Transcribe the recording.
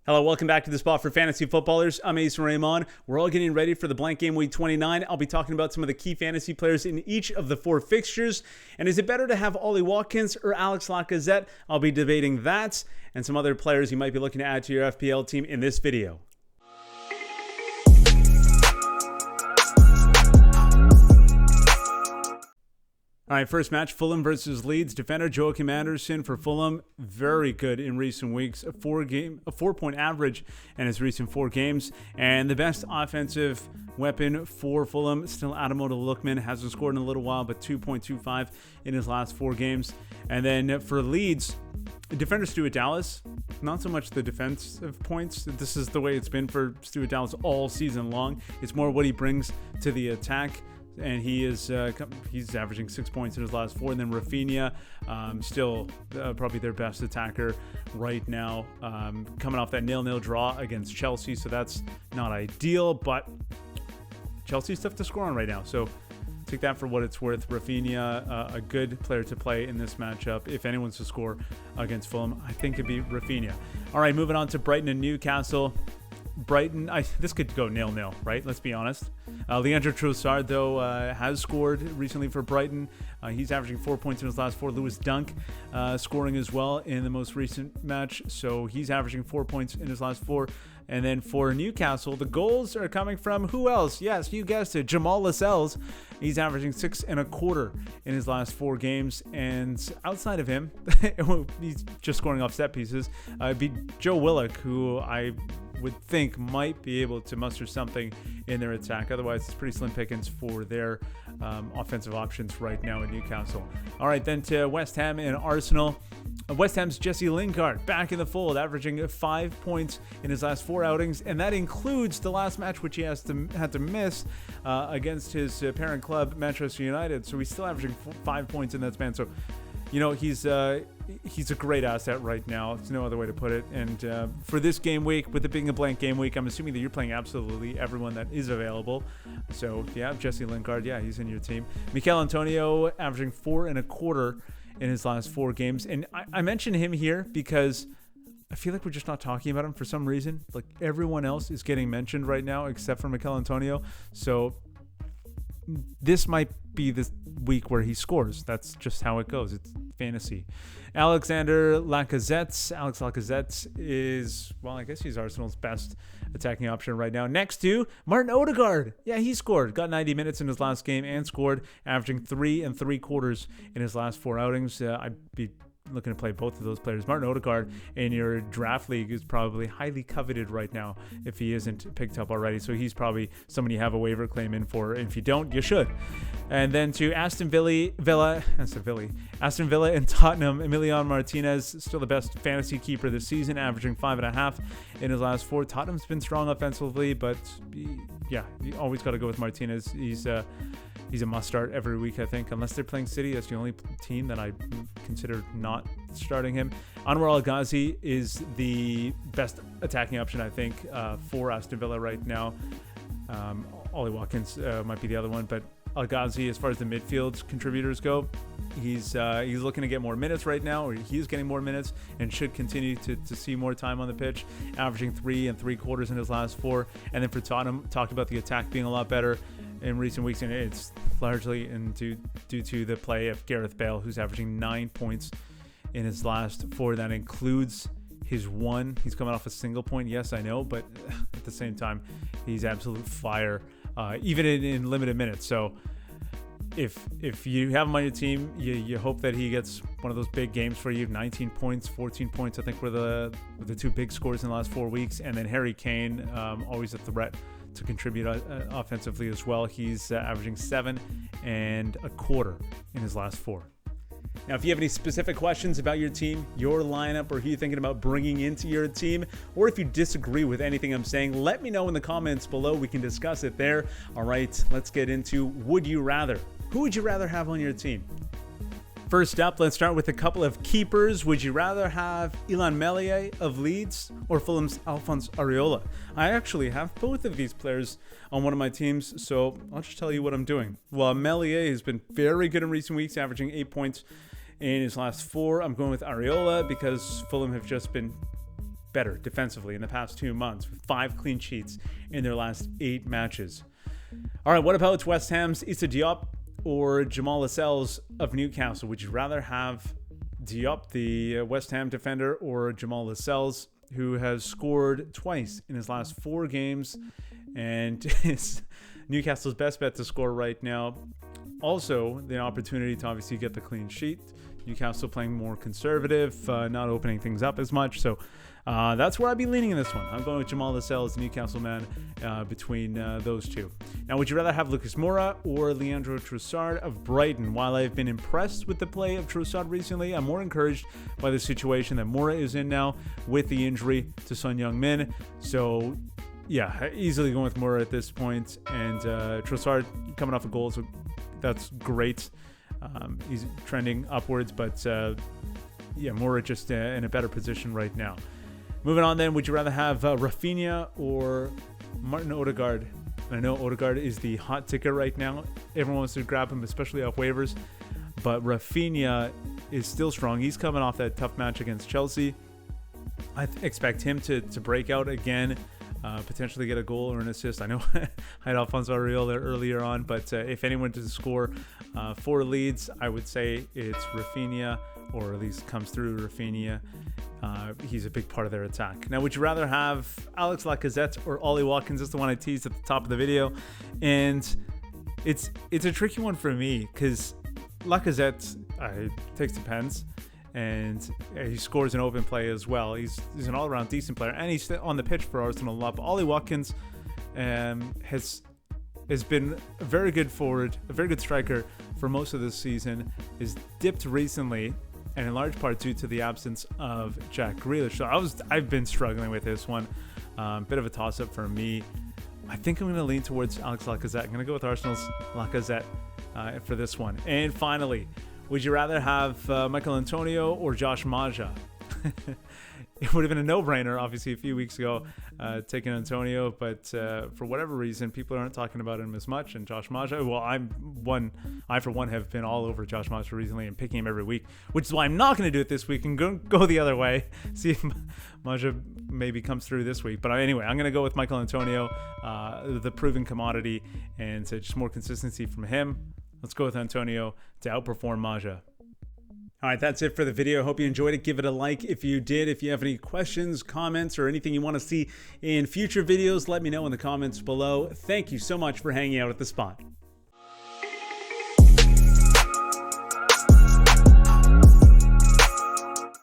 Hello, welcome back to the Spot for Fantasy Footballers. I'm Asa Rehman. We're all getting ready for the blank game week 29. I'll be talking about some of the key fantasy players in each of the 4 fixtures. And is it better to have Ollie Watkins or Alex Lacazette? I'll be debating that and some other players you might be looking to add to your FPL team in this video. All right, first match, Fulham versus Leeds. Defender Joachim Anderson for Fulham, very good in recent weeks. A 4-point average in his recent 4 games. And the best offensive weapon for Fulham, still Ademola Lookman. Hasn't scored in a little while, but 2.25 in his last 4 games. And then for Leeds, defender Stuart Dallas, not so much the defensive points. This is the way it's been for Stuart Dallas all season long. It's more what he brings to the attack. And he's averaging 6 points in his last 4. And then Raphinha, still probably their best attacker right now, coming off that 0-0 draw against Chelsea. So that's not ideal, but Chelsea's tough to score on right now. So take that for what it's worth. Raphinha, a good player to play in this matchup. If anyone's to score against Fulham, I think it'd be Raphinha. All right, moving on to Brighton and Newcastle. Brighton, this could go 0-0, right? Let's be honest. Leandro Trossard, though, has scored recently for Brighton. He's averaging 4 points in his last 4. Lewis Dunk scoring as well in the most recent match. So he's averaging 4 points in his last 4. And then for Newcastle, the goals are coming from who else? Yes, you guessed it, Jamal Lascelles. He's averaging 6.25 in his last 4 games. And outside of him, he's just scoring off set pieces. Be Joe Willock, who I would think might be able to muster something in their attack. Otherwise, it's pretty slim pickings for their offensive options right now in Newcastle. All right, then to West Ham and Arsenal. West Ham's Jesse Lingard back in the fold, averaging 5 points in his last 4 outings, and that includes the last match which he had to miss against his parent club, Manchester United. So he's still averaging 5 points in that span. So, you know, he's a great asset right now. There's no other way to put it. And for this game week, with it being a blank game week, I'm assuming that you're playing absolutely everyone that is available. So, yeah, Jesse Lingard, yeah, he's in your team. Mikel Antonio averaging 4.25 in his last 4 games. And I mention him here because I feel like we're just not talking about him for some reason. Like, everyone else is getting mentioned right now except for Mikel Antonio. So this might be the week where he scores. That's just how it goes. It's fantasy. Alex Lacazette is, well, I guess he's Arsenal's best attacking option right now. Next to Martin Odegaard. Yeah, he scored. Got 90 minutes in his last game and scored, averaging 3.75 in his last 4 outings. I'd be looking to play both of those players. Martin Odegaard in your draft league is probably highly coveted right now if he isn't picked up already. So he's probably someone you have a waiver claim in for. If you don't, you should. And then to Aston Villa and Tottenham, Emiliano Martinez, still the best fantasy keeper this season, averaging 5.5 in his last 4. Tottenham's been strong offensively, but yeah, you always got to go with Martinez. He's a must-start every week, I think, unless they're playing City. That's the only team that I consider not starting him. Anwar El-Ghazi is the best attacking option, I think, for Aston Villa right now. Ollie Watkins might be the other one, but El-Ghazi, as far as the midfield contributors go, he's looking to get more minutes right now, or he's getting more minutes and should continue to see more time on the pitch, averaging 3.75 in his last 4. And then for Tottenham, talked about the attack being a lot better in recent weeks, and it's largely due to the play of Gareth Bale, who's averaging 9 points in his last 4. That includes his 1. He's coming off a single point, yes, I know, but at the same time, he's absolute fire, even in limited minutes. So if you have him on your team, you hope that he gets one of those big games for you. 19 points, 14 points, I think were the 2 big scores in the last 4 weeks. And then Harry Kane, always a threat to contribute offensively as well. He's averaging 7.25 in his last 4. Now, if you have any specific questions about your team, your lineup, or who you're thinking about bringing into your team, or if you disagree with anything I'm saying, let me know in the comments below. We can discuss it there. All right, let's get into Would You Rather. Who would you rather have on your team? First up, let's start with a couple of keepers. Would you rather have Illan Meslier of Leeds or Fulham's Alphonse Areola? I actually have both of these players on one of my teams, so I'll just tell you what I'm doing. Well, Meslier has been very good in recent weeks, averaging 8 points in his last 4. I'm going with Areola because Fulham have just been better defensively in the past 2 months, with 5 clean sheets in their last 8 matches. All right, what about West Ham's Issa Diop or Jamal Lascelles of Newcastle? Would you rather have Diop, the West Ham defender, or Jamal Lascelles, who has scored twice in his last 4 games and is Newcastle's best bet to score right now? Also, the opportunity to obviously get the clean sheet. Newcastle playing more conservative, not opening things up as much. So that's where I'd be leaning in this one. I'm going with Jamal Lascelles, Newcastle man, between those two. Now, would you rather have Lucas Moura or Leandro Trossard of Brighton? While I've been impressed with the play of Trossard recently, I'm more encouraged by the situation that Moura is in now with the injury to Son Heung-min. So yeah, easily going with Moura at this point. And Trossard coming off a goal, so that's great. He's trending upwards, but yeah, Moura just in a better position right now. Moving on then, would you rather have Raphinha or Martin Odegaard? And I know Odegaard is the hot ticket right now. Everyone wants to grab him, especially off waivers. But Raphinha is still strong. He's coming off that tough match against Chelsea. I expect him to break out again. Potentially get a goal or an assist. I know I had Alphonso Ariel there earlier on, but if anyone to score for Leeds, I would say it's Raphinha, or at least comes through Raphinha. He's a big part of their attack. Now, would you rather have Alex Lacazette or Ollie Watkins? That's the one I teased at the top of the video, and it's a tricky one for me because Lacazette takes the pens. And he scores an open play as well. He's an all-around decent player, and he's on the pitch for Arsenal a lot. But Ollie Watkins has been a very good forward, a very good striker for most of this season. Is dipped recently, and in large part due to the absence of Jack Grealish. So I've been struggling with this one. Bit of a toss-up for me. I think I'm going to lean towards Alex Lacazette. I'm going to go with Arsenal's Lacazette for this one. And finally, would you rather have Michael Antonio or Josh Maja? It would have been a no-brainer, obviously, a few weeks ago, taking Antonio. But for whatever reason, people aren't talking about him as much. And Josh Maja, well, I for one have been all over Josh Maja recently and picking him every week, which is why I'm not going to do it this week and go the other way. See if Maja maybe comes through this week. But anyway, I'm going to go with Michael Antonio, the proven commodity, and just more consistency from him. Let's go with Antonio to outperform Maja. All right, that's it for the video. Hope you enjoyed it. Give it a like if you did. If you have any questions, comments, or anything you want to see in future videos, let me know in the comments below. Thank you so much for hanging out at the spot.